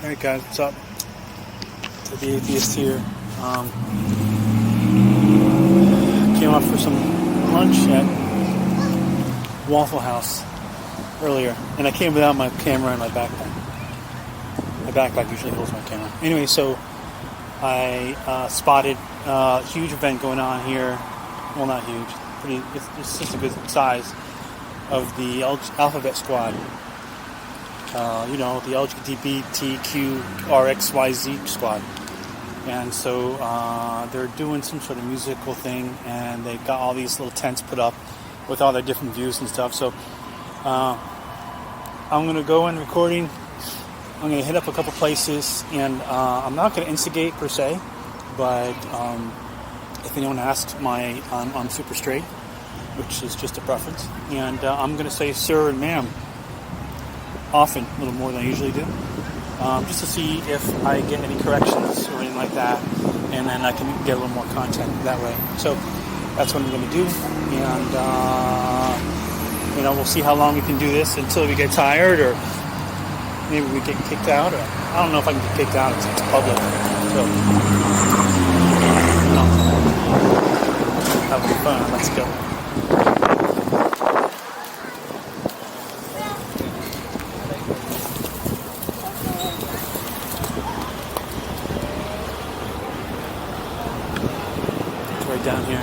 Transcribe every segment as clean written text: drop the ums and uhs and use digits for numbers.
Alright guys, what's up? TedTheAtheist here. Came up for some lunch at Waffle House earlier, and I came without my camera and my backpack. My backpack usually holds my camera. Anyway, so I spotted a huge event going on here. Well, not huge. It's just a good size of the Alphabet Squad. The LGBTQRSTUVWXYZ squad. And so they're doing some sort of musical thing, and they got all these little tents put up with all their different views and stuff. So I'm going to go in recording. I'm going to hit up a couple places, and I'm not going to instigate per se, but if anyone asks, I'm super straight, which is just a preference. And I'm going to say sir and ma'am often, a little more than I usually do, just to see if I get any corrections or anything like that, and then I can get a little more content that way. So that's what I'm going to do, and we'll see how long we can do this until we get tired, or maybe we get kicked out. Or I don't know if I can get kicked out. It's public, so having fun. Let's go. Down here.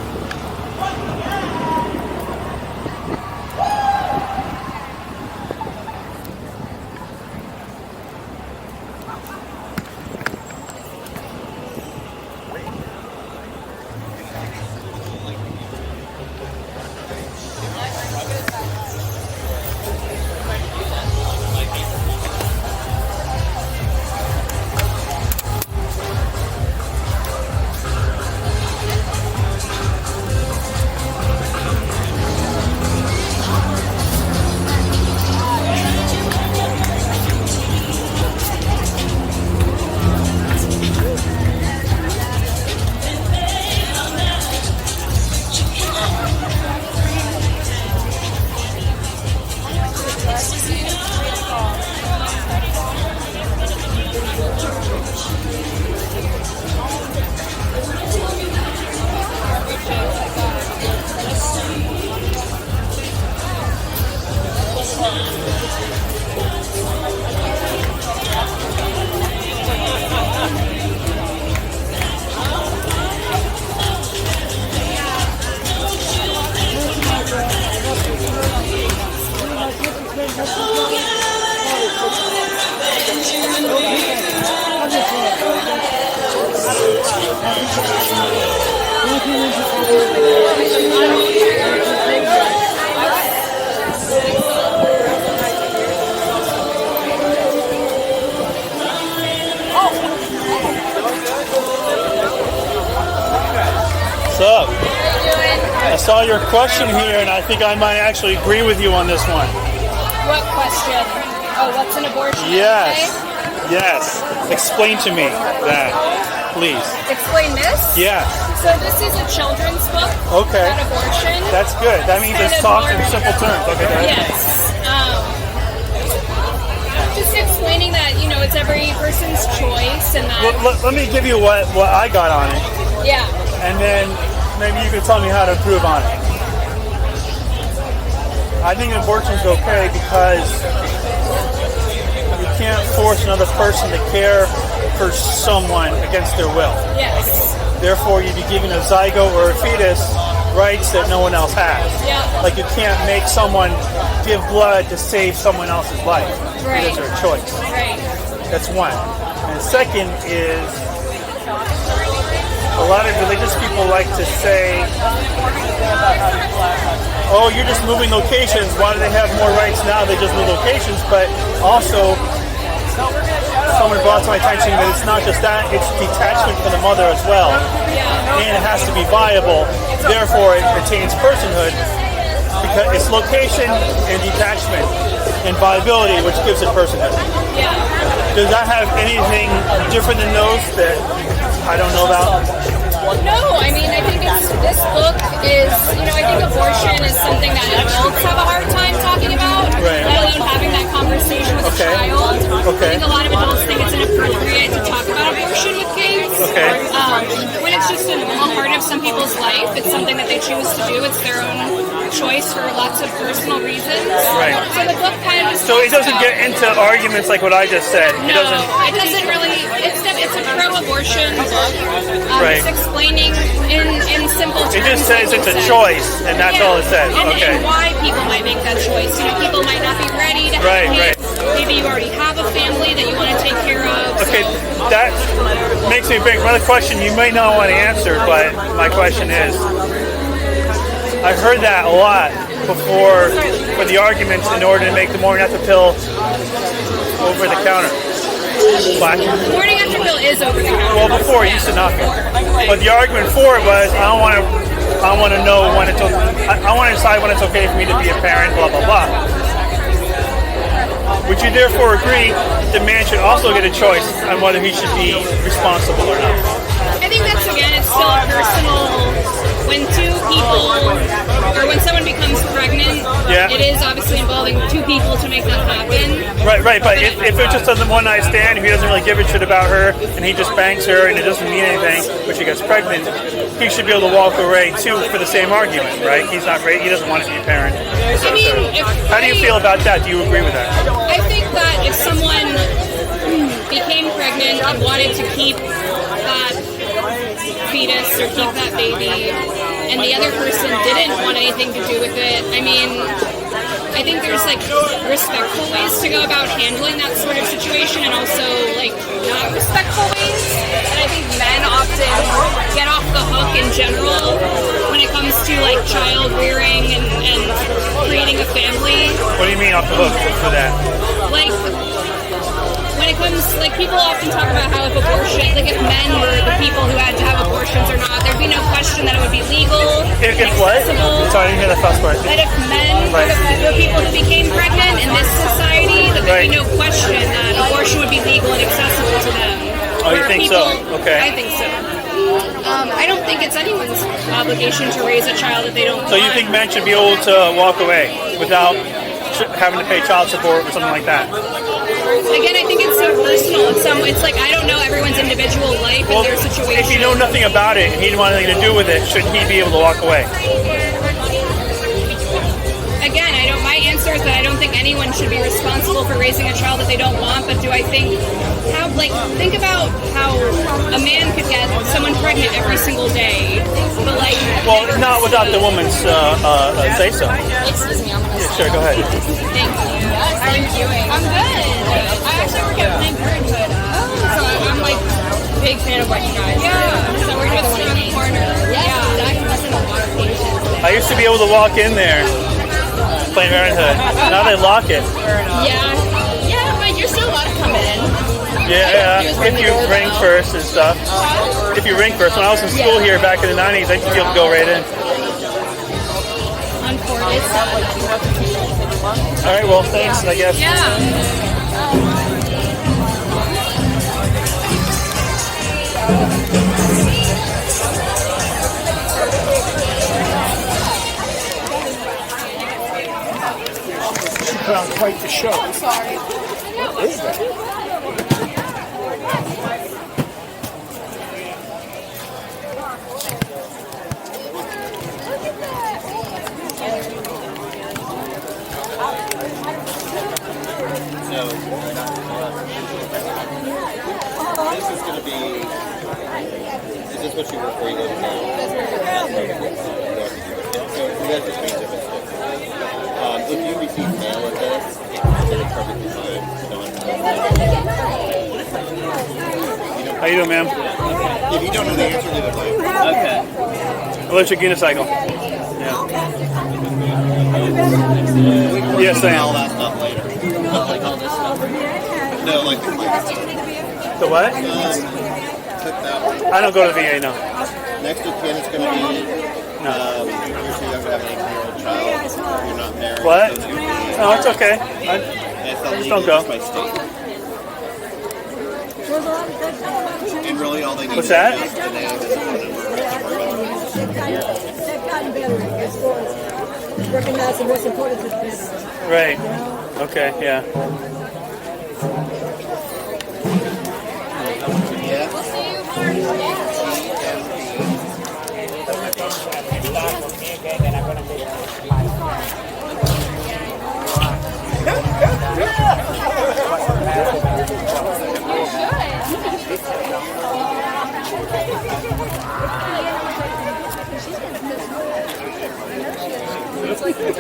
What's up? I saw your question here, and I think I might actually agree with you on this one. What question? Oh, what's an abortion? Yes. Yes. Explain to me that, please. Explain this? Yeah. So this is a children's book Okay. about abortion. That's good. That means it's talked in simple terms. Okay. Yes. Just explaining that, it's every person's choice, and that... Let me give you what I got on it. Yeah. And then maybe you can tell me how to improve on it. I think abortion's okay because you can't force another person to care for someone against their will. Yes. Therefore, you'd be giving a zygote or a fetus rights that no one else has. Yeah. Like you can't make someone give blood to save someone else's life. Right. It's their choice. Right. That's one. And second is, a lot of religious people like to say, oh, you're just moving locations. Why do they have more rights now? They just move locations. But also, someone brought to my attention that it's not just that, it's detachment from the mother as well. And it has to be viable. Therefore, it retains personhood because it's location and detachment and viability which gives it personhood. Yeah. Does that have anything different than those that I don't know about? No, I mean, I think this book is, I think abortion is something that adults have a hard time talking about, Right. let alone having that conversation with a child. Okay. I think a lot of adults think it's an people's life. It's something that they choose to do. It's their own choice for lots of personal reasons. Right. So the book kind of So it doesn't get into arguments like what I just said. No, it doesn't really. It's a pro-abortion book. Right. It's explaining in simple terms. It just says it's a choice, and that's all it says. Okay. And why people might make that choice. You know, people might not be ready to have Right. kids. Maybe you already have a family that you want to take care of. Okay, So. that makes me bring another question you might not want to answer, but my question is, I've heard that a lot before for the arguments in order to make the morning after pill over the counter. But, The morning after pill is over the counter. well, before it used to not be. But the argument for it was, I want to know when it's okay. I want to decide when it's okay for me to be a parent. Blah blah blah. Would you therefore agree the man should also get a choice on whether he should be responsible or not? I think that's, again, it's still a personal. When two people, or when someone becomes pregnant, it is obviously involving two people to make that happen. Right. But if it's just a one-night stand, if he doesn't really give a shit about her, and he just bangs her, and it doesn't mean anything, but she gets pregnant, he should be able to walk away too for the same argument, right? He's not ready. He doesn't want to be a parent. I mean, How do you feel about that? Do you agree with that? I think that if someone became pregnant and wanted to keep that fetus or keep that baby, and the other person didn't want anything to do with it, I mean, I think there's like respectful ways to go about handling that sort of situation, and also like not respectful ways. And I think men often get off the hook in general when it comes to like child rearing and creating a family. What do you mean off the hook for that? Like, when it comes, like, people often talk about how if abortion, like, if men were the people who had to have abortions or not, there'd be no question that it would be legal. If what? Sorry, I didn't hear that first part. That if men were the people who became pregnant in this society, that there'd be no question that abortion would be legal and accessible to them. Oh, you think so? Okay. I think so. I don't think it's anyone's obligation to raise a child that they don't want. So you think men should be able to walk away without having to pay child support or something like that? Again, I think it's so personal. It's like, I don't know everyone's individual life and their situation. If you know nothing about it and he didn't want anything to do with it, shouldn't he be able to walk away? Again, my answer is that I don't think anyone should be responsible for raising a child that they don't want, but do I think think about how a man could get someone pregnant every single day, but like... Well, not without the woman's say-so. Excuse me, I'm gonna... Yeah, sure, go ahead. Thank you. How are you doing? I'm good. I actually work at Planned Parenthood. So I'm like a big fan of what you guys do. Yeah. So we're just around the corner. Yeah. I can listen to a lot of patients. I used to be able to walk in there, Planned Parenthood. Now they lock it. Yeah, but you're still allowed to come in. Yeah, if you ring first and stuff. If you ring first. When I was in school here back in the 90s, I used to be able to go right in. All right, well, thanks, I guess. She put on quite the show. I'm sorry. What is that? This is going to be. Is this what you were afraid of now? So that just means if it's different. If you receive mail of this, it's perfectly fine. How you doing, ma'am? If you don't know the answer, leave it blank. Okay. Electric unicycle. Yeah. Yes, I All am. that stuff later. Like all this stuff. No, like The what? click that one. I don't go to VA, no. Next of kin is going to be. You're too young to have an 18-year-old child. You're not married. What? So No, it's okay. I just don't go. by state. And really all they need What's to that? do is the name and the phone number. They've gotten better as far as recognizing what's important to this. Right. Okay, yeah. Yeah. We do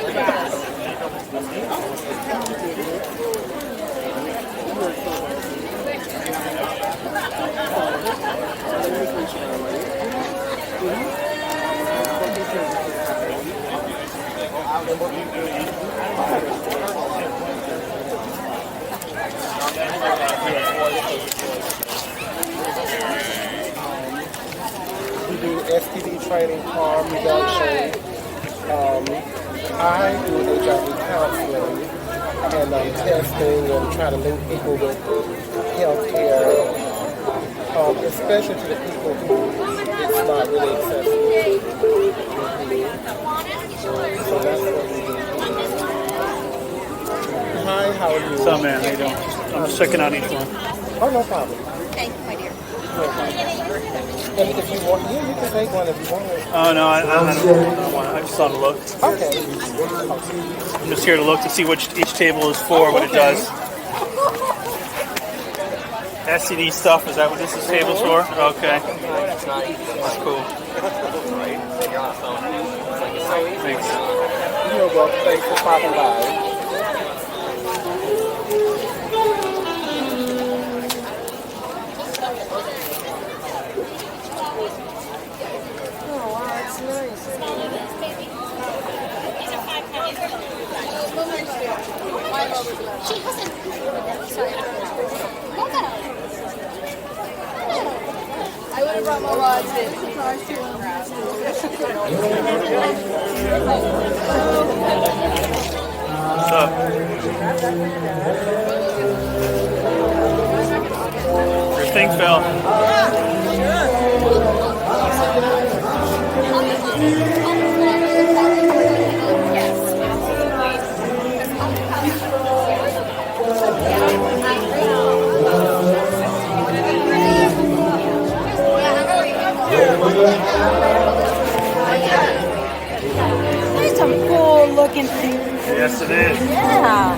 STD training, harm reduction. I do HIV counseling and testing and try to link people with health care, especially to the people who it's not really accessible. So that's what we do. Hi, how are you? So, man, how you doing? I'm just checking out each one. Oh, no problem. Thank you, my dear. And if you want, yeah, you can take one if you want. Oh, no, I don't want it. I just saw the look. Okay. I'm just here to look to see which each table is for, what it does. STD stuff, is that what this is table's for? Okay. That's cool. Thanks. You're welcome. Thanks for popping by. I would have brought my rods in. What's up? Your thing fell. There's some cool looking things. Yes, it is. Yeah.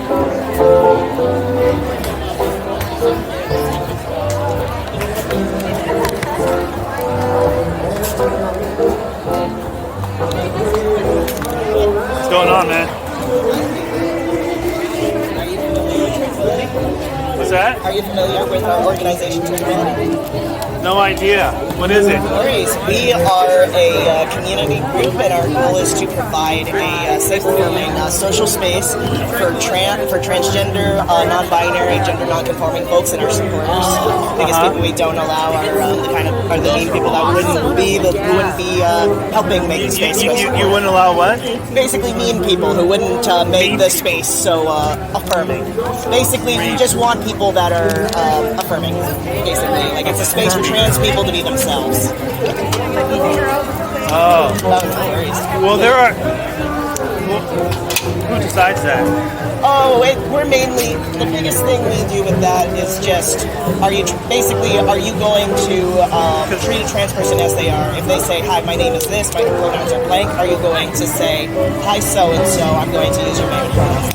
What's going on, man? What's that? Are you familiar with our organization, TedTheAtheist? No idea. What is it? Worries. We are a community group, and our goal is to provide a safe, affirming social space for transgender, non-binary, gender non-conforming folks and our supporters. Biggest people we don't allow are the main people that wouldn't be helping make the space. You wouldn't allow what? Basically, mean people who wouldn't make the space so affirming. Basically, we just want people that are affirming. Basically, like it's a space for trans people to be themselves. Oh. No worries. Well, there are. Who decides that? Oh, we're mainly the biggest thing we do with that is just are you going to treat a trans person as they are? If they say hi, my name is this, my pronouns are blank, are you going to say hi so and so? I'm going to use your name and pronouns.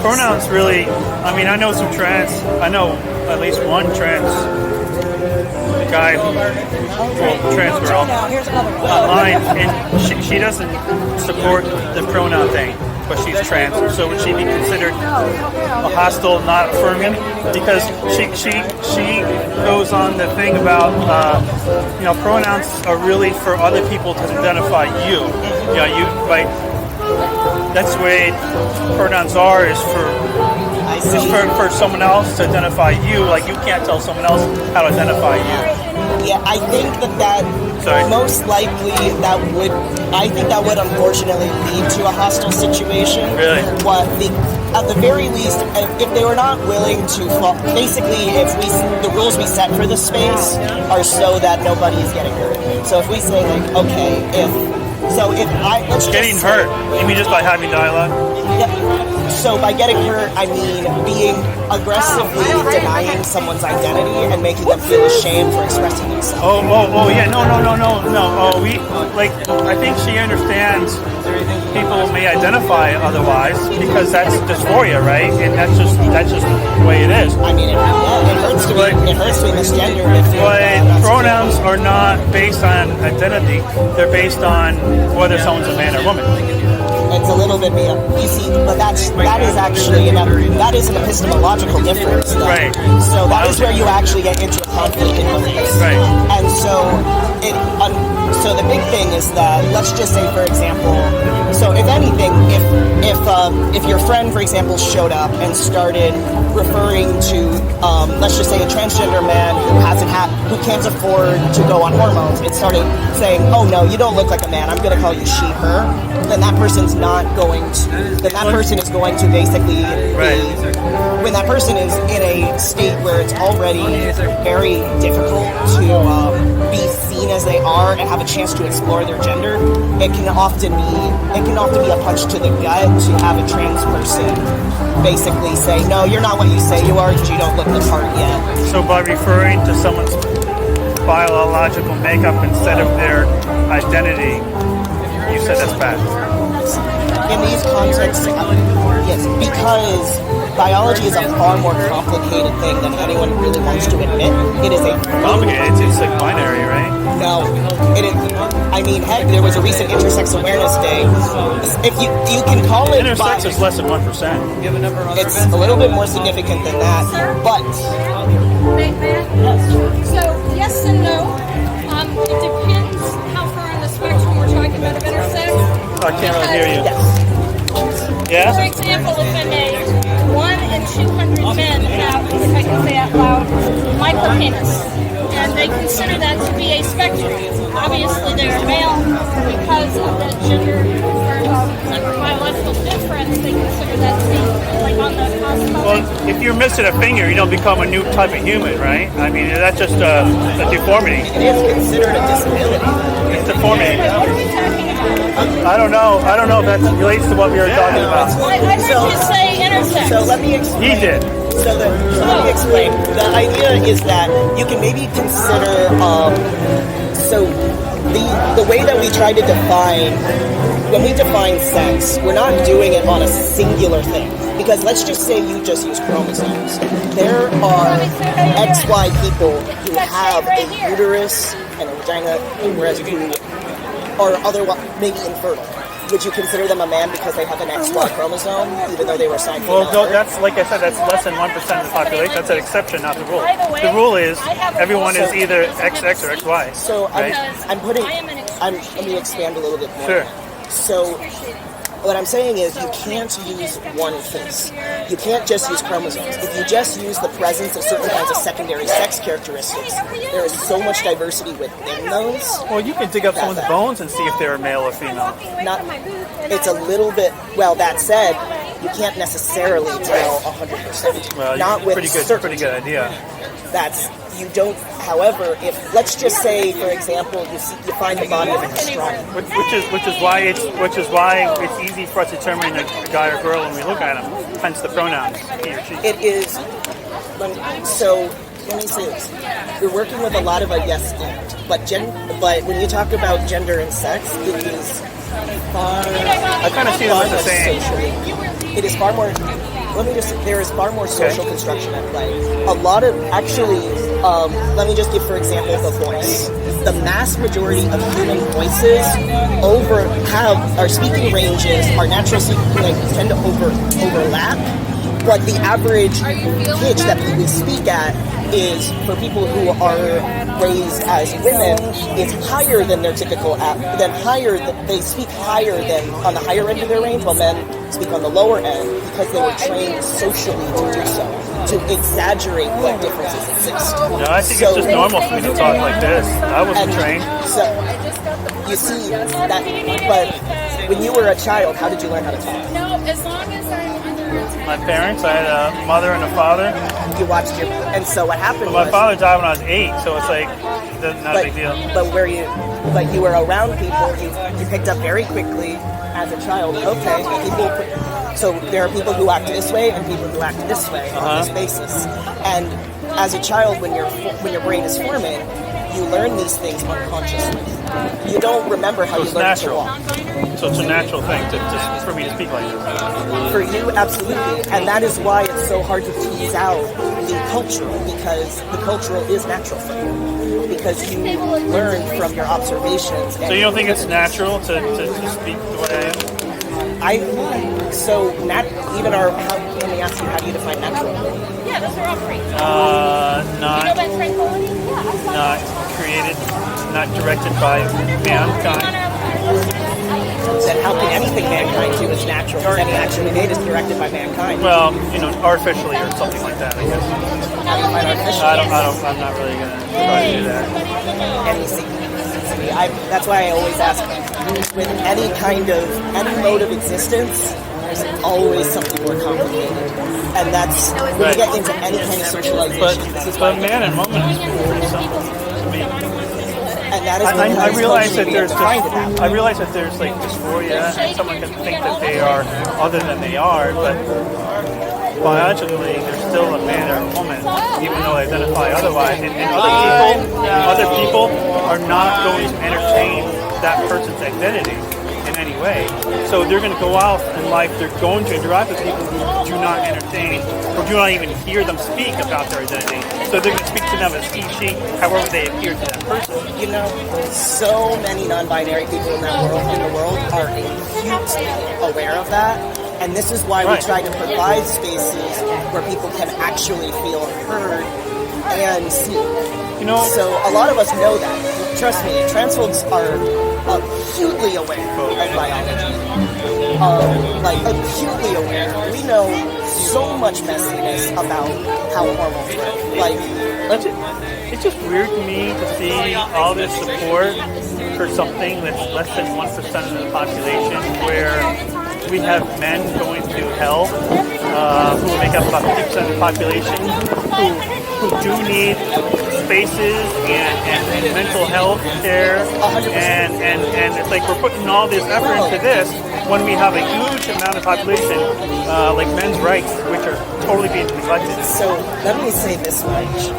Pronouns really. I mean, I know some trans. I know at least one trans guy, trans girl, online, and she doesn't support the pronoun thing, but she's trans. So would she be considered a hostile, not affirming? Because she goes on the thing about pronouns are really for other people to identify you. That's the way pronouns are, is for someone else to identify you. Like you can't tell someone else how to identify you. Yeah, I think that most likely that would unfortunately lead to a hostile situation. Really? At the very least, if they were not willing to basically, the rules we set for the space are so that nobody is getting hurt. So if we say like, okay, getting hurt, you mean just by having dialogue? Yeah. So by getting hurt, I mean being aggressively denying someone's identity and making them feel ashamed for expressing themselves. Oh, yeah, no. Oh, I think she understands people may identify otherwise because that's dysphoria, right? And that's just the way it is. I mean, it hurts to be misgendered. But pronouns are not based on identity; they're based on whether someone's a man or woman. It's a little bit beyond. You see, but that is actually that is an epistemological difference. Though. Right. So that is where you actually get into a conflict in beliefs. Right. And so so the big thing is that, let's just say, for example, so if anything, if your friend, for example, showed up and started referring to, let's just say, a transgender man who can't afford to go on hormones, and started saying, "Oh no, you don't look like a man. I'm going to call you she/her," then that person's not going to. Then that person is going to basically when that person is in a state where it's already very difficult to be seen as they are and have a chance to explore their gender, it can often be a punch to the gut to have a trans person basically say, "No, you're not what you say you are because you don't look the part yet." So by referring to someone's biological makeup instead of their identity, you said that's bad. In these contexts, yes, because biology is a far more complicated thing than anyone really wants to admit. It is a Complicated. It's like binary, right? No, it is. I mean, heck, there was a recent Intersex Awareness Day. If you can call it, Intersex is less than 1%. It's a little bit more significant than that, but So, yes and no. It depends how far on the spectrum we're talking about of intersex. I can't really hear you. yes. For Yeah? example, if a 1 in 200 men have, if I can say out loud, micropenis, and they consider that to be a spectrum. Obviously, they're male because of the gender or biological difference. They consider that to be like on the cosmos. Well, if you're missing a finger, you don't become a new type of human, right? I mean, that's just a deformity. It is considered a disability. It's deformity. What are we talking about? I don't know if that relates to what we were talking about. I heard you say intersex. So let me explain. He did. So let me explain. The idea is that you can maybe consider, so the way that we try to define, when we define sex, we're not doing it on a singular thing. Because let's just say you just use chromosomes. There are XY people who have a uterus and a vagina, whereas who are otherwise maybe infertile. Would you consider them a man because they have an XY chromosome, even though they were assigned female? Well, that's, like I said, that's less than 1% of the population. That's an exception, not the rule. The rule is everyone is either XX or XY. So right? let me expand a little bit more. Sure. So what I'm saying is you can't use one face. You can't just use chromosomes. If you just use the presence of certain kinds of secondary sex characteristics, there is so much diversity within those. Well, you can dig up someone's bones and see if they're male or female. It's a little bit, well, that said, you can't necessarily tell 100%. Well, Not with pretty good idea. You don't, however, if, let's just say, for example, you find the body of an astronomer. Which is why it's easy for us to determine a guy or girl when we look at him. Hence the pronouns, he or she. It is, so let me say this. You're working with a lot of a yes and, but when you talk about gender and sex, it is far, I kind of see them as the same. It is far more, there is far more social construction at play. A lot of, actually, let me just give, for example, the voice. The mass majority of human voices our speaking ranges, our natural speaking ranges tend to overlap, but the average pitch that we speak at is, for people who are raised as women, is higher than their typical, they speak higher than on the higher end of their range, while men speak on the lower end because they were trained socially to do so, to exaggerate what differences exist. No, I think it's just normal for me to talk like this. I wasn't trained. So, you see, that, but when you were a child, how did you learn how to talk? No, as long as I'm under My parents, I had a mother and a father. You watched and so what happened But my father died when I was 8, so it's like, not a big deal. But you were around people, you picked up very quickly as a child, okay, so there are people who act this way and people who act this way on this basis. And as a child, when your brain is forming, you learn these things unconsciously. You don't remember how you learned to walk. So it's a natural thing for me to speak like this. For you, absolutely. And that is why it's so hard to tease out the cultural, because the cultural is natural for you. Because you learn from your observations. So you don't think it's natural to speak the way I am? Let me ask you, how do you define natural? Yeah, those are all free. You Not know about tranquility? Yeah, not created, not directed by mankind. Then how can anything mankind do is natural? Because any action we made is directed by mankind. Well, artificially or something like that, I guess. How do you find artificial? I'm not really going to try to do that. And you see, that's why I always ask, with any mode of existence, there's always something more complicated. And that's, when you get into any kind of socialization, this is But man and woman is pretty simple to me. and that is I realize that there's I realize that there's like dysphoria, and someone can think that they are other than they are, but biologically they're still a man or a woman, even though they identify otherwise. And other people are not going to entertain that person's identity in any way. So they're going to go out in life, they're going to interact with people who do not entertain or do not even hear them speak about their identity. So they're going to speak to them as he, she, however they appear to that person. So many non-binary people in the world are acutely aware of that. And this is why we try to provide spaces where people can actually feel heard and seen. So a lot of us know that. Trust me, transphobes are acutely aware of biology. Acutely aware. We know so much messiness about how hormones work. It's just weird to me to see all this support for something that's less than 1% of the population, where we have men going to hell, who make up about 50% of the population, who do need spaces and mental health care, and it's like we're putting all this effort into this when we have a huge amount of population, like men's rights, which are totally being neglected. So let me say this much.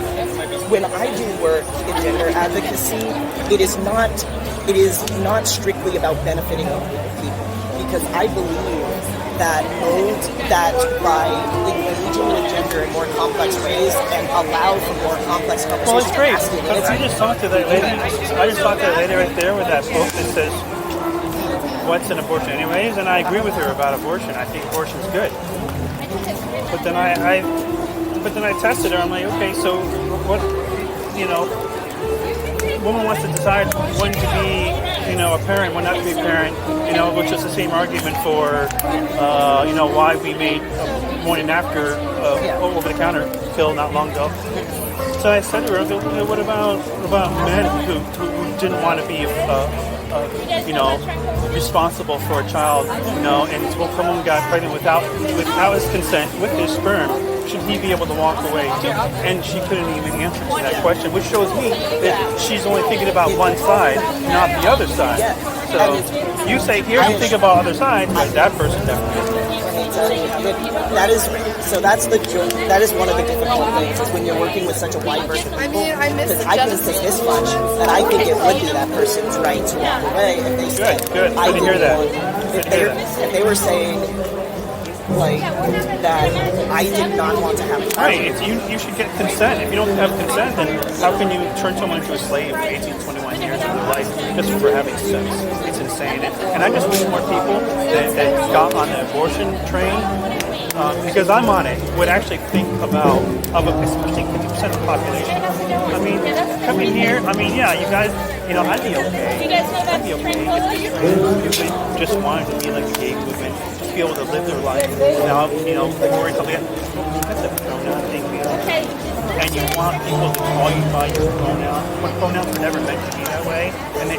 When I do work in gender advocacy, it is not strictly about benefiting people, because I believe that by engaging with gender in more complex ways and allow for more complex conversations. Well, it's great. I just talked to that lady right there with that book that says, "What's an abortion anyways?" And I agree with her about abortion. I think abortion's good. But then I tested her. I'm like, okay, so what? Woman wants to decide when to be, a parent, when not to be a parent. Which is the same argument for, why we made morning after over-the-counter pill not long ago. So I said to her, what about men who didn't want to be, responsible for a child, and someone got pregnant without his consent, with his sperm? Should he be able to walk away too? And she couldn't even answer to that question, which shows me that she's only thinking about one side, not the other side. So you say here, you think about other side, but that person definitely isn't. That is one of the difficult things, is when you're working with such a wide berth of people. Because I can say this much, that I think it would be that person's right to walk away if they said, Good to hear that. If they were saying, that I did not want to have a child. Right, you should get consent. If you don't have consent, then how can you turn someone into a slave for 18, 21 years of their life just for having sex? It's insane. And I just wish more people that got on the abortion train, because I'm on it, would actually think about, especially 50% of the population. I mean, come in here. I mean, yeah, you guys, I'd be okay. I'd be okay if they just wanted to be like the gay movement, just be able to live their life without, ignoring something. That's a pronoun thing, and you want people to call you by your pronoun, when pronouns were never meant to be that way, and they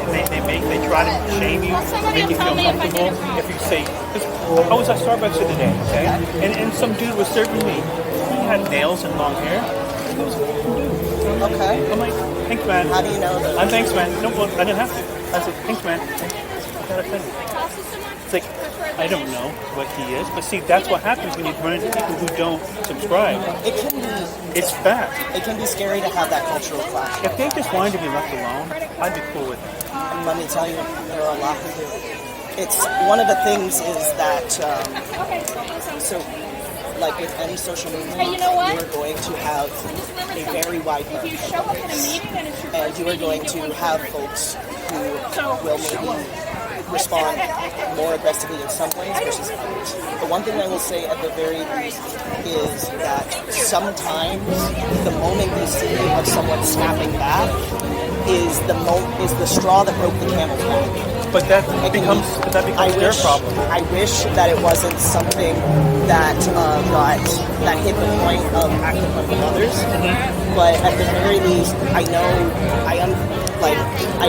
try to shame you, make you feel uncomfortable. If you say, I was at Starbucks the other day, okay, and some dude was serving me. He had nails and long hair. He was a dude. Okay. I'm like, thanks, man. How do you know that? I'm thanks, man. No, well, I didn't have to. I said, thanks, man. I got offended. It's like, I don't know what he is, but see, that's what happens when you run into people who don't subscribe. It's bad. It can be scary to have that cultural clash. If they just wanted to be left alone, I'd be cool with it. And let me tell you, there are a lot who do. It's one of the things is that, like with any social movement, you are going to have a very wide berth, and you are going to have folks who will maybe respond more aggressively in some ways versus others. The one thing I will say at the very least is that sometimes the moment you see of someone snapping back is the straw that broke the camel's back. But that becomes their problem. I wish that it wasn't something that hit the point of acting on others. But at the very least, I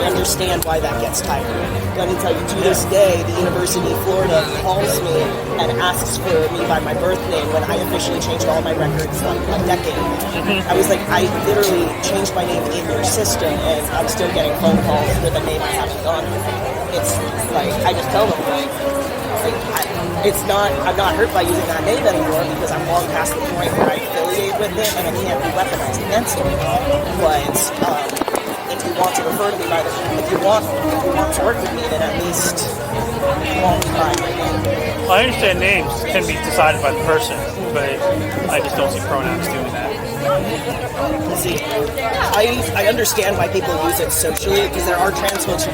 understand why that gets tired. Let me tell you, to this day, the University of Florida calls me and asks for me by my birth name when I officially changed all my records like a decade ago. I was like, I literally changed my name in your system, and I'm still getting phone calls with a name I haven't gone with. It's like, I just tell them, I'm not hurt by using that name anymore because I'm long past the point where I affiliate with it and it can't be weaponized against me. But if you want to refer to me by if you want to work with me, then at least long time. Well, I understand names can be decided by the person, but I just don't see pronouns doing that. See, I understand why people use it socially, because there are trans folks who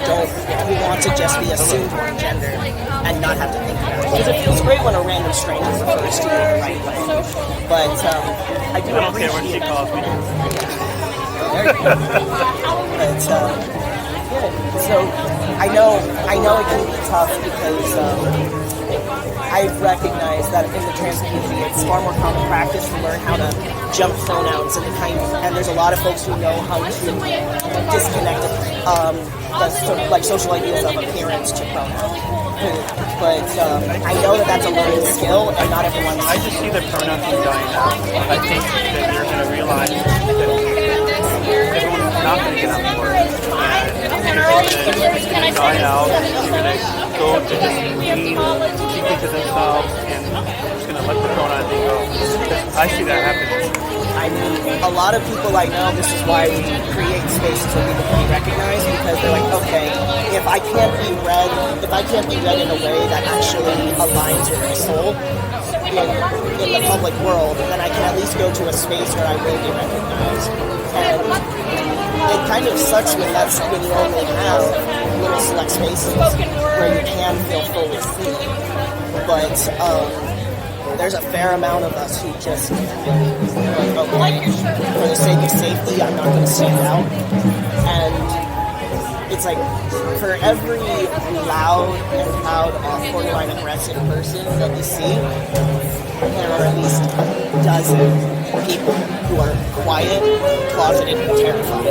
want to just be assumed one gender and not have to think about it. Because it feels great when a random stranger refers to you in the right way. But I don't care what she calls me. But so I know it can be tough because I've recognized that in the trans community it's far more common practice to learn how to jump pronouns and there's a lot of folks who know how to disconnect the social ideas of appearance to pronouns. But I know that that's a learning skill, and not everyone's. I just see the pronouns dying out. I think that you're going to realize that everyone's not going to get on board. It's going to die out. You're going to go to just keeping to themselves, and they're just going to let the pronoun thing go. I see that happening. I mean, a lot of people I know, this is why we create spaces where people can be recognized, because they're like, okay, if I can't be read in a way that actually aligns with my soul in the public world, then I can at least go to a space where I will be recognized. And it kind of sucks when you only have little select spaces where you can feel fully seen. But there's a fair amount of us who just okay, for the sake of safety, I'm not going to stand out. And it's like, for every loud and proud, borderline aggressive person that you see, there are at least a dozen people who are quiet, closeted, and terrified.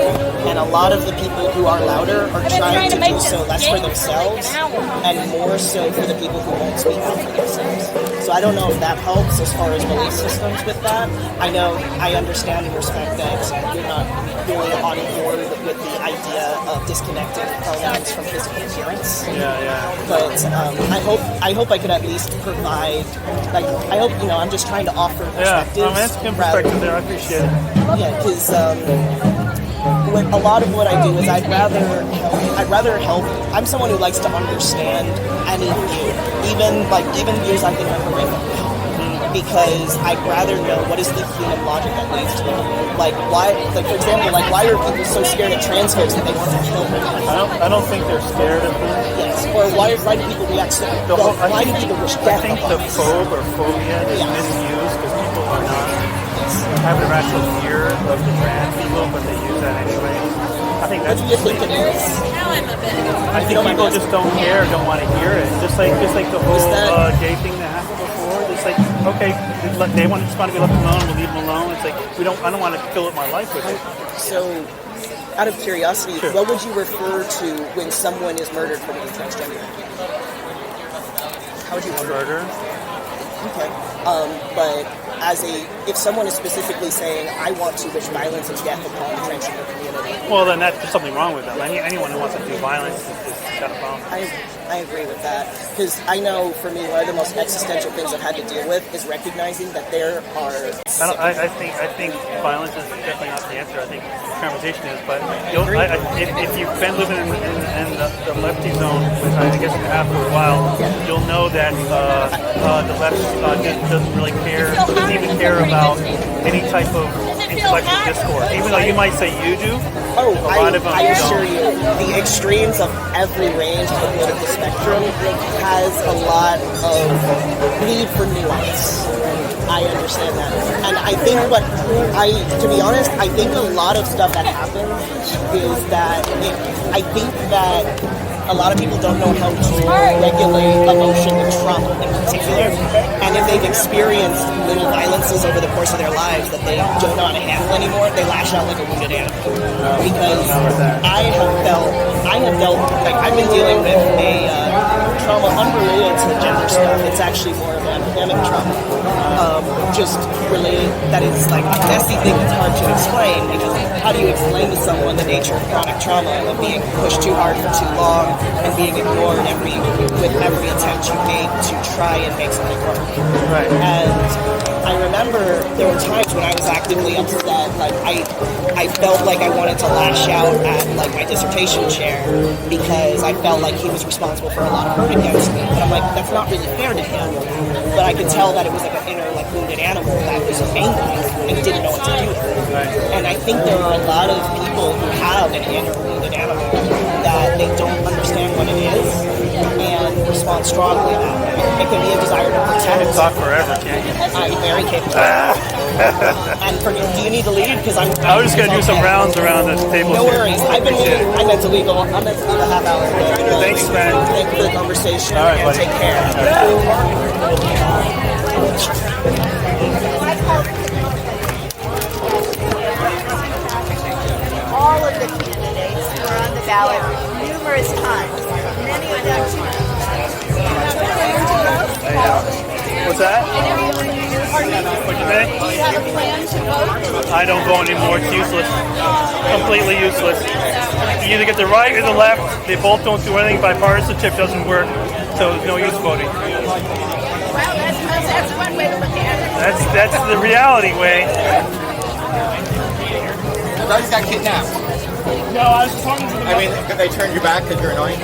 And a lot of the people who are louder are trying to do so less for themselves and more so for the people who won't speak up for themselves. So I don't know if that helps as far as belief systems with that. I understand and respect that you're not really on board with the idea of disconnecting pronouns from physical appearance. Yeah. But I hope I could at least provide, I'm just trying to offer perspectives. Yeah, that's good perspective there. I appreciate it. Yeah, because a lot of what I do is I'd rather help. I'm someone who likes to understand any view, even views I think are horrific. Because I'd rather know what is the human logic that leads to it. For example, why are people so scared of trans folks that they want to kill them? I don't think they're scared of them. Yes, or why do people react so? Why do people wish death? I think the phobe or phobia is misused because people are not have a rational fear of the trans people, but they use that anyway. I think that's. What do you think it is? I think people just don't care, don't want to hear it. Just like the whole gay thing that happened before. It's like, okay, they just want to be left alone. We'll leave them alone. It's like I don't want to fill up my life with it. So, out of curiosity, Sure. What would you refer to when someone is murdered for being transgender? How would you Murder? Okay. But if someone is specifically saying, I want to wish violence and death upon the transgender community. Well, then there's something wrong with them. Anyone who wants to do violence is kind of wrong. I agree with that. Because I know, for me, one of the most existential things I've had to deal with is recognizing that there are... I think violence is definitely not the answer. I think conversation is. But if you've been living in the lefty zone, which I guess you have for a while, you'll know that the left doesn't really care, doesn't even care about any type of intellectual discourse. Even though you might say you do, Oh, lot of them I don't. assure you, the extremes of every range of the political spectrum has a lot of need for nuance. I understand that. And I think to be honest, I think a lot of stuff that happens is that I think that a lot of people don't know how to regulate emotion and trauma in particular. And if they've experienced little violences over the course of their lives that they don't know how to handle anymore, they lash out like a wounded animal. Because I have dealt, like, I've been dealing with a trauma unrelated to the gender stuff. It's actually more of an epidemic trauma. Just related, that is like a messy thing that's hard to explain, because how do you explain to someone the nature of chronic trauma, of being pushed too hard for too long and being ignored with every attempt you make to try and make something work. Right. And I remember there were times when I was actively upset, like I felt like I wanted to lash out at like my dissertation chair because I felt like he was responsible for a lot of hurt against me. But I'm like, that's not really fair to him. But I could tell that it was like an inner like wounded animal that was angry and didn't know what to do with it. Right. And I think there are a lot of people who have an inner wounded animal that they don't understand what it is and respond strongly to that. It can be a desire to protect. Talk forever, can't you? I'm very capable. And do you need to leave? Because I'm I was just gonna do some rounds around the table. No worries. I meant to leave a half hour ago. Thanks, man. Thank you for the conversation. All right, and buddy. take care. All of the candidates who are on the ballot numerous times. Many of them. What's that? What'd you say? Do you have a plan to vote? I don't vote anymore. It's useless. Completely useless. You either get the right or the left. They both don't do anything. Bipartisanship doesn't work. So there's no use voting. Well, that's one way to look at it. That's the reality way. I just got kidnapped. No, I was talking to the I mean, they turned you back because you're annoying?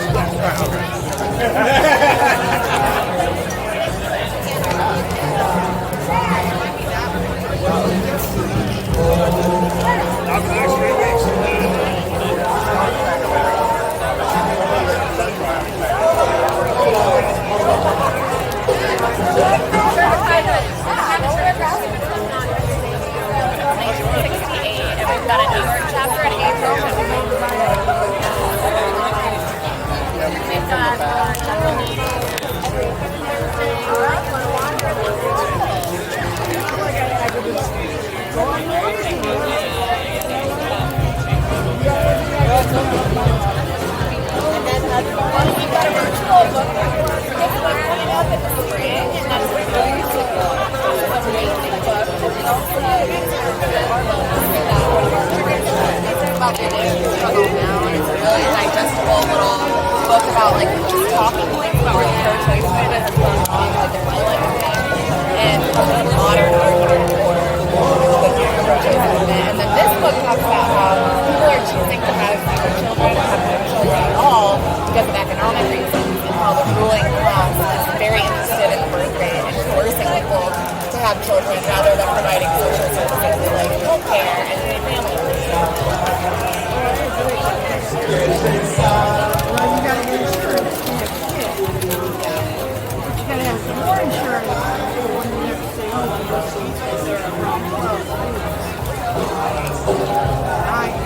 We've got a New York chapter in April. We've got and then we've got a virtual book coming up in the spring, and that's a really cool book. It's an amazing book. It's also about the addiction struggle now, and it's a really digestible little book about like just talking points about where the pro-choice movement has gone wrong, like their violent and the modern argument for the pro-choice movement. And then this book talks about how people are choosing to have fewer children or have no children at all because of economic reasons, and how the ruling class is very interested in the birth rate and forcing people to have children rather than providing social services like health care and family leave.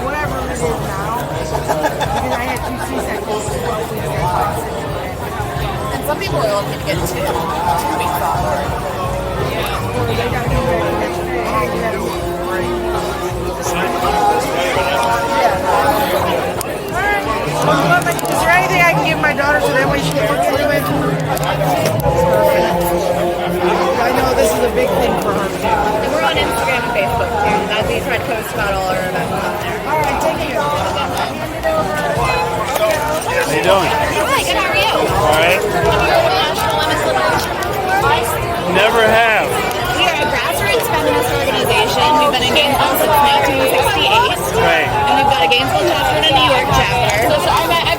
Whatever it is now, because I had 2 C-sections, 12 weeks, And some people are looking to get 2 weeks off. they got to be ready next day. Is there anything I can give my daughter so that way she can work with? I know this is a big thing for her. And we're on Instagram and Facebook too. We try to post about all our events on there. All right, thank you. How you doing? Hi, good. How are you? All right. Have you heard of National Women's Liberation? Never have. We are a grassroots feminist organization. We've been in Gainesville since 1968. Right. And we've got a Gainesville chapter and a New York chapter.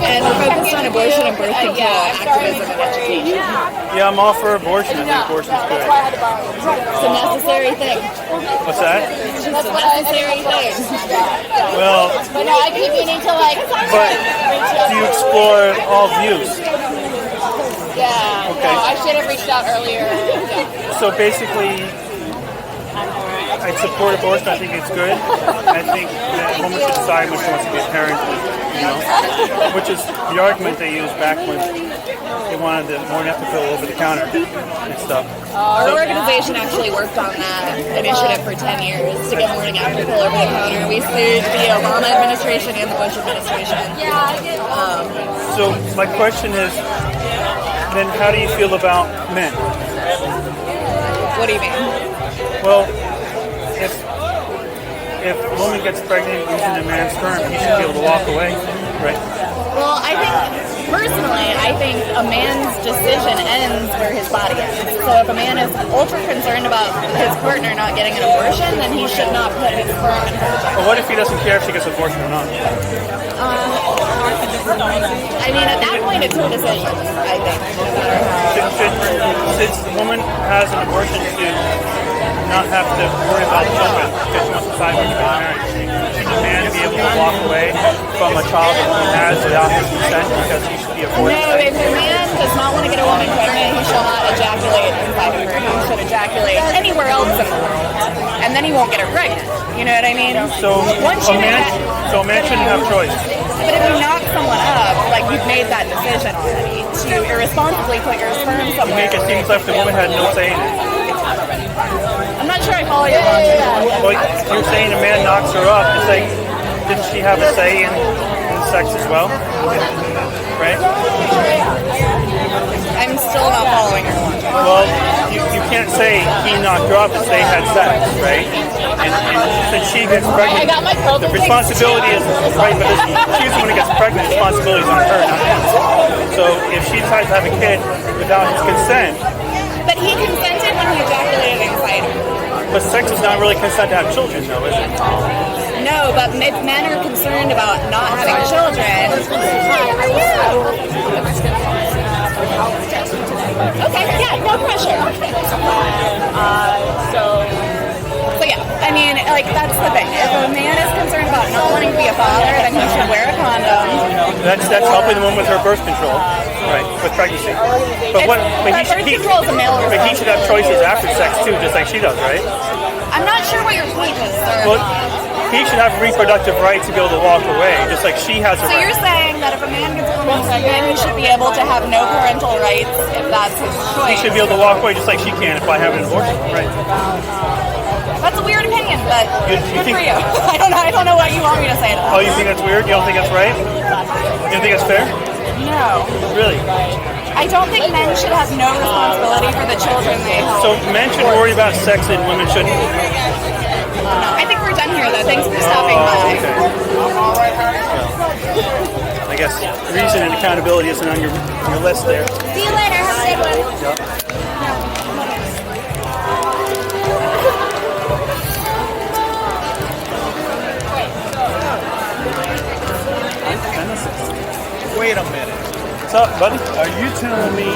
And we're focused on abortion and birth control, activism, and education. Yeah, I'm all for abortion. I think abortion's good. It's a necessary thing. What's that? It's a necessary thing. Well, But no, I think you need to like. but do you explore all views? Yeah. Okay. No, I should have reached out earlier. Yeah. So basically, I support abortion. I think it's good. I think that a woman should decide when she wants to be a parent, you know, which is the argument they used back when they wanted the morning after pill over the counter and stuff. Our organization actually worked on that initiative for 10 years to get morning after pill over the counter. We sued the Obama administration and the Bush administration. So my question is, then how do you feel about men? What do you mean? Well, if a woman gets pregnant using a man's sperm, he should be able to walk away, right? Well, I think a man's decision ends where his body ends. So if a man is ultra concerned about his partner not getting an abortion, then he should not put his sperm in her vagina. But what if he doesn't care if she gets an abortion or not? I mean, at that point, it's her decision, I think. Since the woman has an abortion to not have to worry about children because she wants to decide when to get married, should a man be able to walk away from a child that he has without his consent because he should be aborted? No, if a man does not want to get a woman pregnant, he shall not ejaculate inside of her. He should ejaculate anywhere else in the world. And then he won't get her pregnant. You know what I mean? So Once a you make man that, shouldn't have choice. but if you knock someone up, like you've made that decision already to irresponsibly put your sperm You somewhere. make it seem as if the woman had no say in it. I'm not sure I follow your logic. Well, you're saying a man knocks her up. It's like, didn't she have a say in sex as well? Right? I'm still not following your logic. Well, you can't say he knocked her up if they had sex, right? And since she gets pregnant, I got my the responsibility is, right, but she's the one who gets pregnant, the responsibility is on her, not him. So if she decides to have a kid without his consent, But he consented when he ejaculated inside her. but sex is not really consent to have children, though, is it? No, but if men are concerned about not having children. Okay, yeah, no pressure. So yeah, I mean, like that's the thing. If a man is concerned about not wanting to be a father, then he should wear a condom. That's helping the woman with her birth control, right? With pregnancy. But Birth control is a male but he should have choices after sex too, just like she does, right? I'm not sure what your point is, sir. Well, he should have reproductive rights to be able to walk away, just like she has a So you're right. saying that if a man gets a woman pregnant, he should be able to have no parental rights if that's his choice? He should be able to walk away just like she can if I have an abortion, right? That's a weird opinion, but You good think- for you. I don't know what you want me to say to that. Oh, you think that's weird? You don't think that's right? You don't think that's fair? No. Really? I don't think men should have no responsibility for the children they help. So men should worry about sex and women shouldn't? I think we're done here, though. Thanks for stopping by. Okay. I guess reason and accountability isn't on your list there. See you later. Have a good one. Wait a minute. What's up, buddy? Are you telling me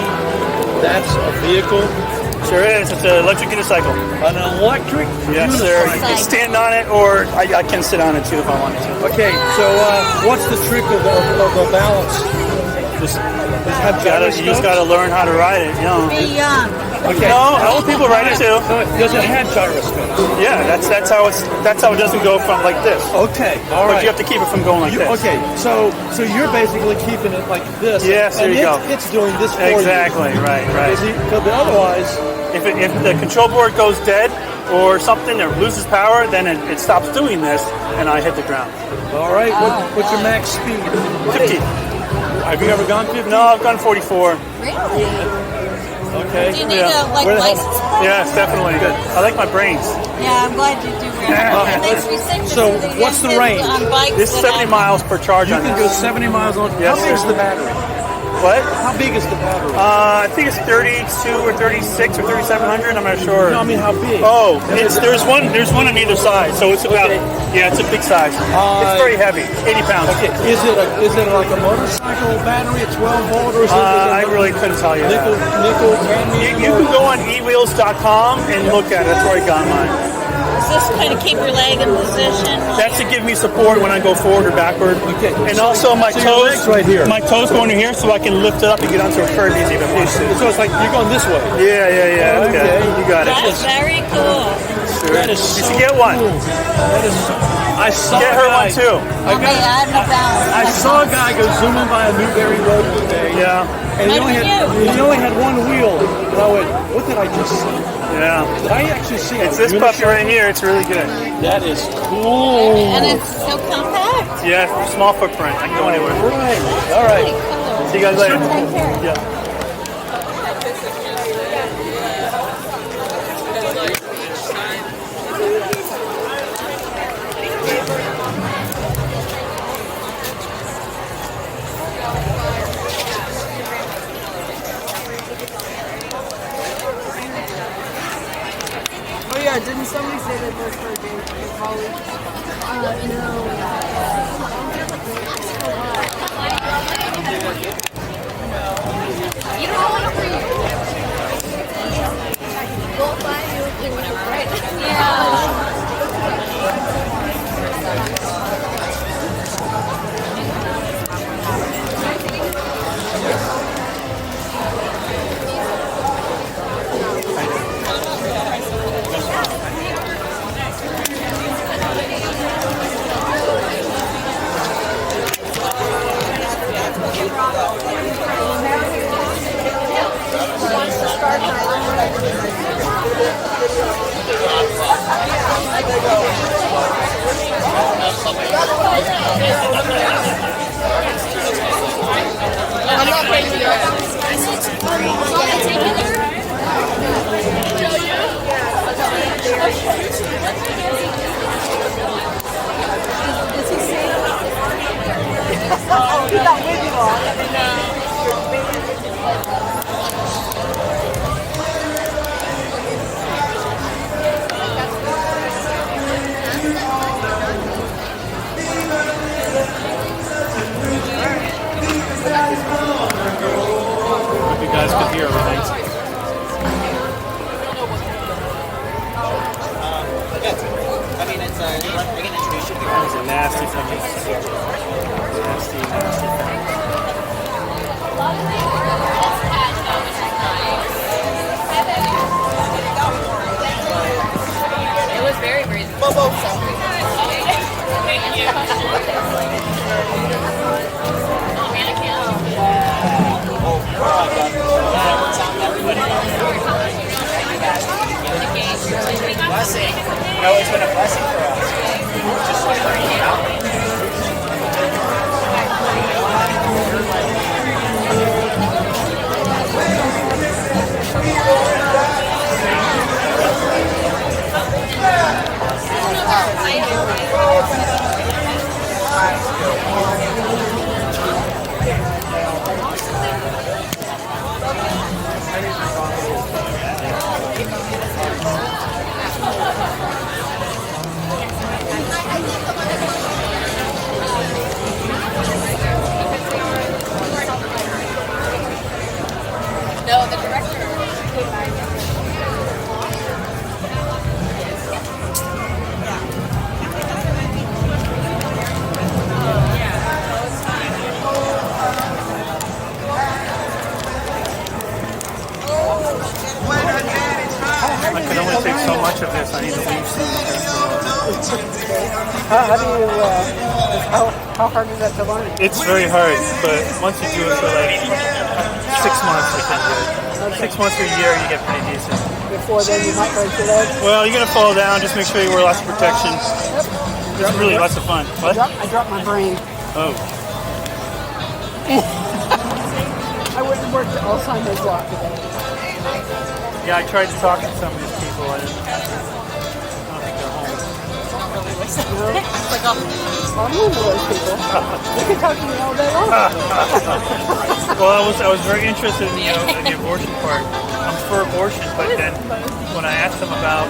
that's a vehicle? Sure is. It's an electric unicycle. An electric Yes, sir. You unicycle? can stand on it, or I can sit on it too if I wanted to. Okay, so what's the trick of the balance? Just, have you just gotta learn how to ride it, you know. Be young. Okay. No, old people ride it too. So does it have gyroscopes? Yeah, that's how it doesn't go from like this. Okay, all But right. you have to keep it from going like this. Okay, so you're basically keeping it like this. Yes, there and you go. It's doing this for Exactly, right. you. Because otherwise, If the control board goes dead or something or loses power, then it stops doing this, and I hit the ground. all right. What's your max speed? 50. Have you ever gone 50? No, I've gone 44. Really? Okay. Do you need a Where the hell- license plate? Yes, definitely. Good. I like my brains. Yeah, I'm glad you do. And there's restrictions So, to the what's the kids range? on bikes This is that 70 have- miles per charge You on can this. go 70 miles on. Yes, How big's sir. the battery? What? How big is the battery? I think it's 32 or 36 or 3700. I'm not sure. No, I mean how big? Oh, there's one on either side, so it's about it's a big size. It's very heavy, 80 pounds. Okay, is it like a motorcycle battery at 12 volt or is it? I really couldn't tell you. Nickel, cadmium. You can go on ewheels.com and look at it. That's where I got mine. Does this kind of keep your leg in position? That's to give me support when I go forward or backward. Okay. And also my your toes leg's right here. My toes going to here, so I can lift it up and get onto a curb easy if I want to. So it's like you're going this way. Yeah. Okay. You got it. That's very cool. Sure. That is You so should get one. cool. That is. I saw Get a her guy, one too. I saw a guy go zooming by a Newberry Road today. Yeah. And he only had one wheel. And I went, what did I just see? Yeah. Did I actually see It's this puppy right here. It's really good. That is cool. And it's so compact. Yeah, small footprint. I can go anywhere. Right. All right. See you guys later. Yeah. Oh yeah, didn't somebody say that they're for a date with college? You don't want to read. We'll find you whenever, right? Yeah. I'm not crazy yet. Hope you guys could hear everything. I mean, it's I can introduce you. That was a nasty thing. Nasty thing. It was very breezy. Thank you. Blessing. No, it's been a blessing for us. Just like bringing it out. No, the director. I can only take so much of this. I need to leave soon. How hard is that to learn? It's very hard, but once you do it for like 6 months, you can do it. 6 months or a year, you get pretty decent. Before then, you might break your leg. Well, you're gonna fall down. Just make sure you wear lots of protection. It's really lots of fun. What? I dropped my brain. Oh, I went and worked at Alzheimer's Walk today. yeah. I tried to talk to some of these people. I don't think they're home. I'm one of those people. You can talk to me all day long. Well, I was very interested in the abortion part. I'm for abortion, but then when I asked them about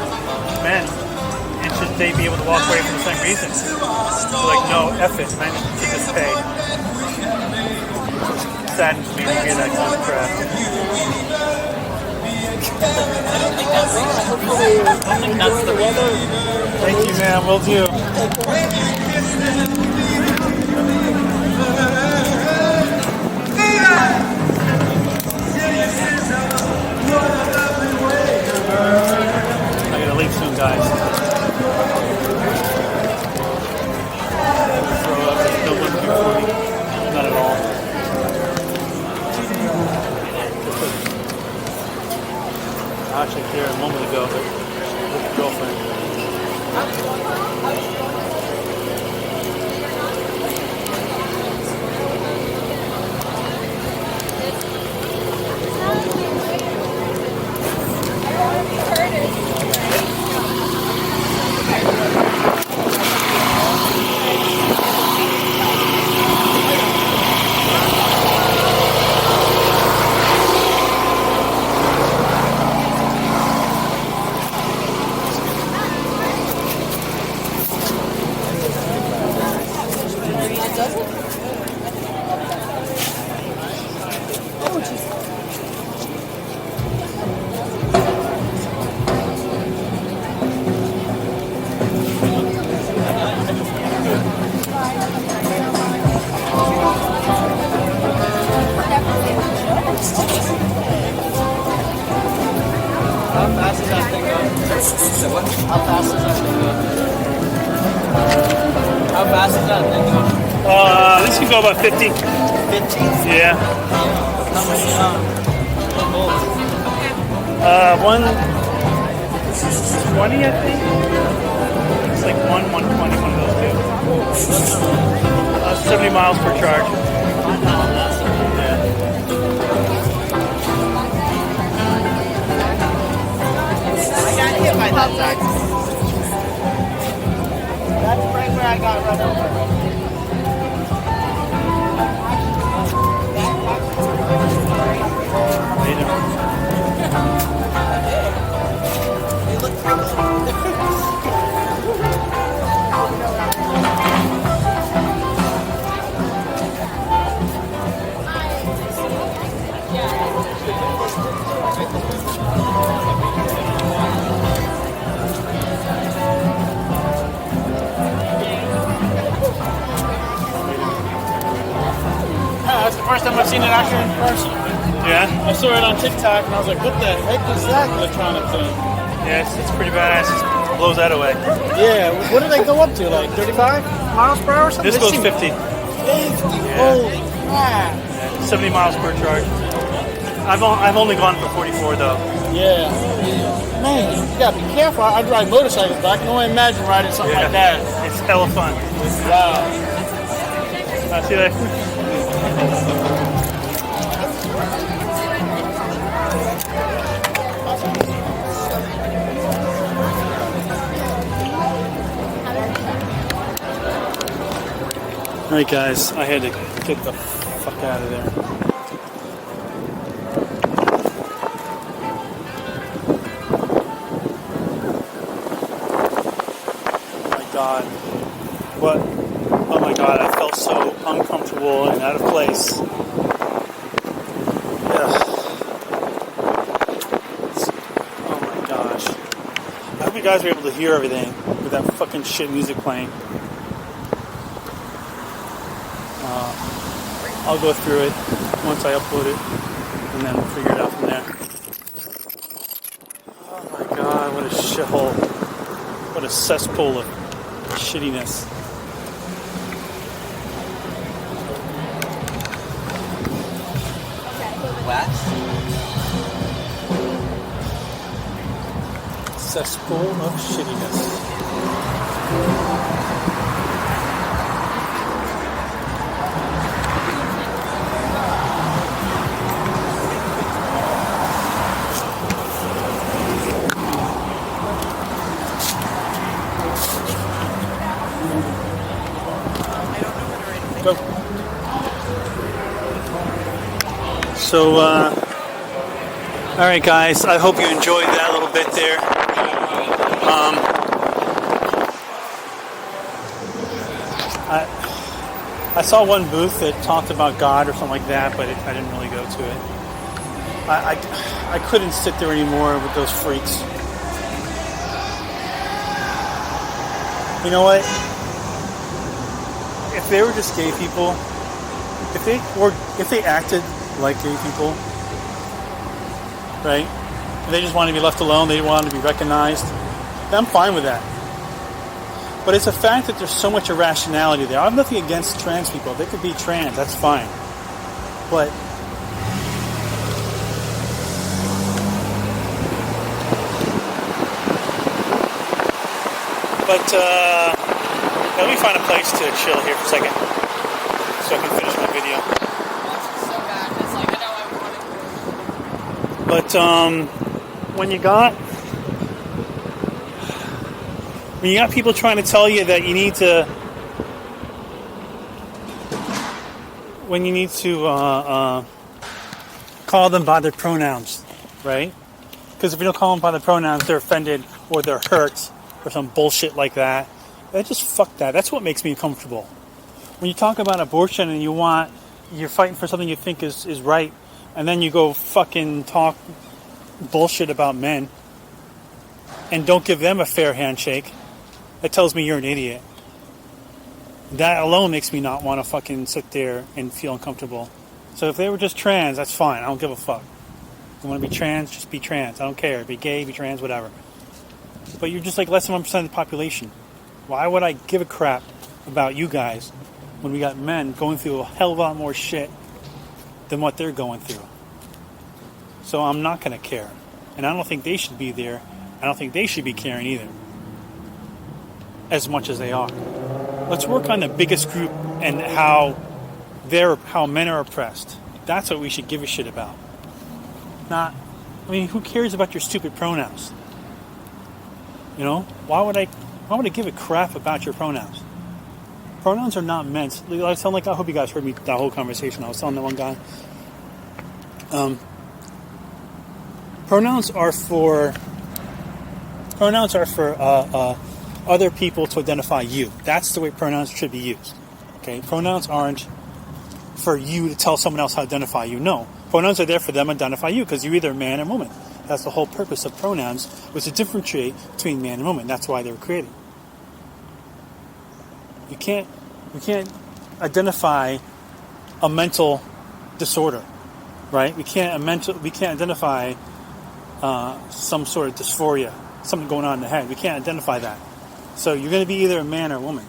men and should they be able to walk away for the same reason, they're like, no, F it, men should just pay. It saddens me to hear that kind of crap. Thank you, man. Will do. I gotta leave soon, guys. Throw up. There's no one here for me. Not at all. Actually, here a moment ago, but with the girlfriend. How fast does that thing go? What? How fast does that thing go? How fast does that thing go? This can go about 50. 50? Yeah. How many volts? 120, I think. It's like 120, one of those two. 70 miles per charge. Hit by that tax. That's right where I got run over. You look pretty That's the first time I've seen it actually in person. Yeah? I saw it on TikTok and I was like, what the heck is that electronic thing? Yeah, it's pretty badass. It blows that away. Yeah, what do they go up to? Like 35 miles per hour or something? This goes 50. 50? Holy crap. 70 miles per charge. I've only gone for 44 though. Yeah. Man, you gotta be careful. I drive motorcycles, but I can only imagine riding something like that. It's hella fun. Wow. See that? Alright guys, I had to get the fuck out of there. Oh my god. What? Oh my god, I felt so uncomfortable and out of place. Ugh. Oh my gosh. I hope you guys were able to hear everything with that fucking shit music playing. I'll go through it once I upload it, and then we'll figure it out from there. Oh my god, what a shithole. What a cesspool of shittiness. Cesspool of shittiness. Go. So, alright guys, I hope you enjoyed that little bit there. I saw one booth that talked about God or something like that, but I didn't really go to it. I couldn't sit there anymore with those freaks. You know what? If they were just gay people, if they acted like gay people, right? If they just wanted to be left alone, they wanted to be recognized, then I'm fine with that. But it's a fact that there's so much irrationality there. I have nothing against trans people. They could be trans, that's fine. But let me find a place to chill here for a second so I can finish my video. So bad. It's like, I know I wanted to. But when you got people trying to tell you that you need to call them by their pronouns, right? Because if you don't call them by their pronouns, they're offended or they're hurt or some bullshit like that. Just fuck that. That's what makes me uncomfortable. When you talk about abortion and you're fighting for something you think is right, and then you go fucking talk bullshit about men and don't give them a fair handshake, that tells me you're an idiot. That alone makes me not want to fucking sit there and feel uncomfortable. So if they were just trans, that's fine. I don't give a fuck. You want to be trans, just be trans. I don't care. Be gay, be trans, whatever. But you're just like less than 1% of the population. Why would I give a crap about you guys when we got men going through a hell of a lot more shit than what they're going through? So I'm not going to care. And I don't think they should be there. I don't think they should be caring either. As much as they are. Let's work on the biggest group and how men are oppressed. That's what we should give a shit about. Who cares about your stupid pronouns? You know, why would I give a crap about your pronouns? Pronouns are not meant. I hope you guys heard me that whole conversation. I was telling that one guy. Pronouns are for other people to identify you. That's the way pronouns should be used. Okay, pronouns aren't for you to tell someone else how to identify you. No, pronouns are there for them to identify you because you're either man or woman. That's the whole purpose of pronouns, was to differentiate between man and woman. That's why they were created. You can't identify a mental disorder, right? We can't identify some sort of dysphoria, something going on in the head. We can't identify that. So you're going to be either a man or a woman.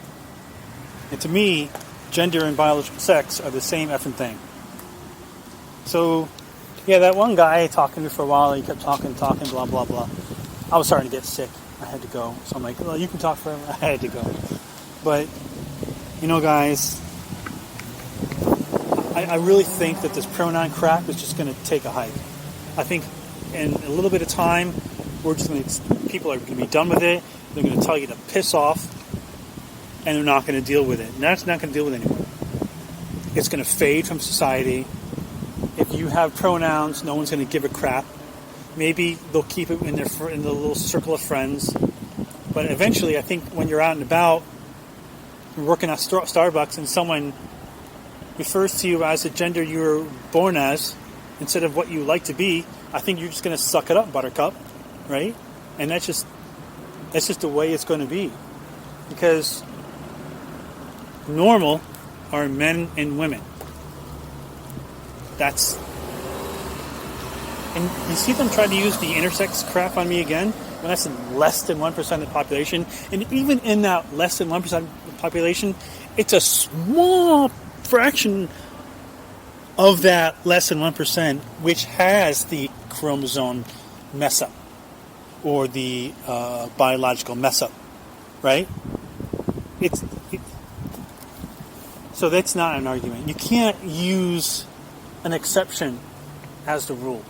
And to me, gender and biological sex are the same effing thing. So, yeah, that one guy talking to me for a while, he kept talking, blah, blah, blah. I was starting to get sick. I had to go. So I'm like, well, you can talk forever. I had to go. But, you know, guys, I really think that this pronoun crap is just going to take a hike. I think in a little bit of time, people are going to be done with it. They're going to tell you to piss off, and they're not going to deal with it. And that's not going to deal with it anymore. It's going to fade from society. If you have pronouns, no one's going to give a crap. Maybe they'll keep it in the little circle of friends. But eventually, I think when you're out and about, you're working at Starbucks, and someone refers to you as the gender you were born as instead of what you like to be, I think you're just going to suck it up, buttercup, right? And that's just the way it's going to be. Because normal are men and women. And you see them try to use the intersex crap on me again, when that's less than 1% of the population. And even in that less than 1% of the population, it's a small fraction of that less than 1% which has the chromosome mess up or the biological mess up, right? So that's not an argument. You can't use an exception as the rule.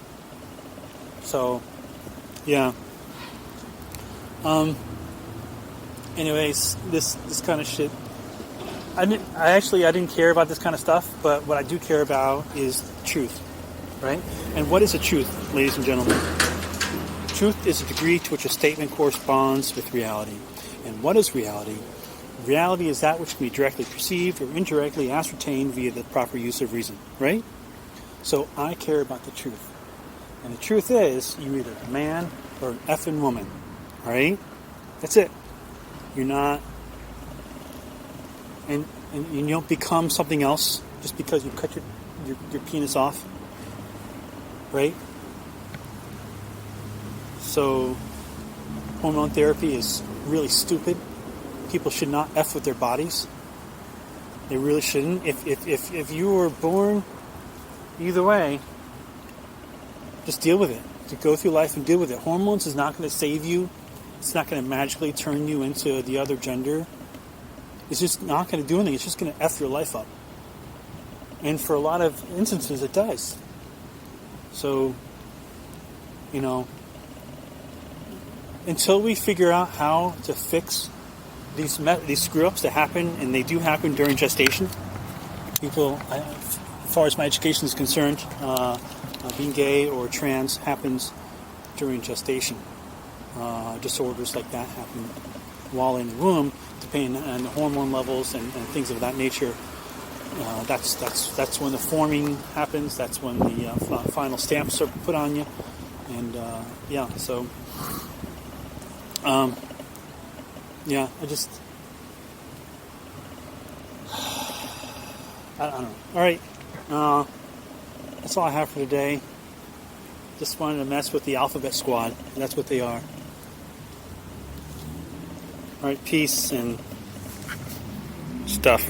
So, yeah. Anyways, this kind of shit. I didn't care about this kind of stuff, but what I do care about is truth. right? And what is a truth, ladies and gentlemen? Truth is a degree to which a statement corresponds with reality. And what is reality? Reality is that which can be directly perceived or indirectly ascertained via the proper use of reason, right? So I care about the truth. And the truth is, you're either a man or an effing woman, all right? That's it. You're not, and you don't become something else just because you cut your penis off, right? So hormone therapy is really stupid. People should not F with their bodies. They really shouldn't. If you were born either way, just deal with it. To go through life and deal with it. Hormones is not going to save you. It's not going to magically turn you into the other gender. It's just not going to do anything. It's just going to F your life up. And for a lot of instances, it does. So, until we figure out how to fix these screw-ups that happen, and they do happen during gestation, people, as far as my education is concerned, being gay or trans happens during gestation. Disorders like that happen while in the womb, depending on the hormone levels and things of that nature. That's when the forming happens. That's when the final stamps are put on you, and so I don't know. All right, that's all I have for today. Just wanted to mess with the alphabet squad. That's what they are. All right, peace and stuff.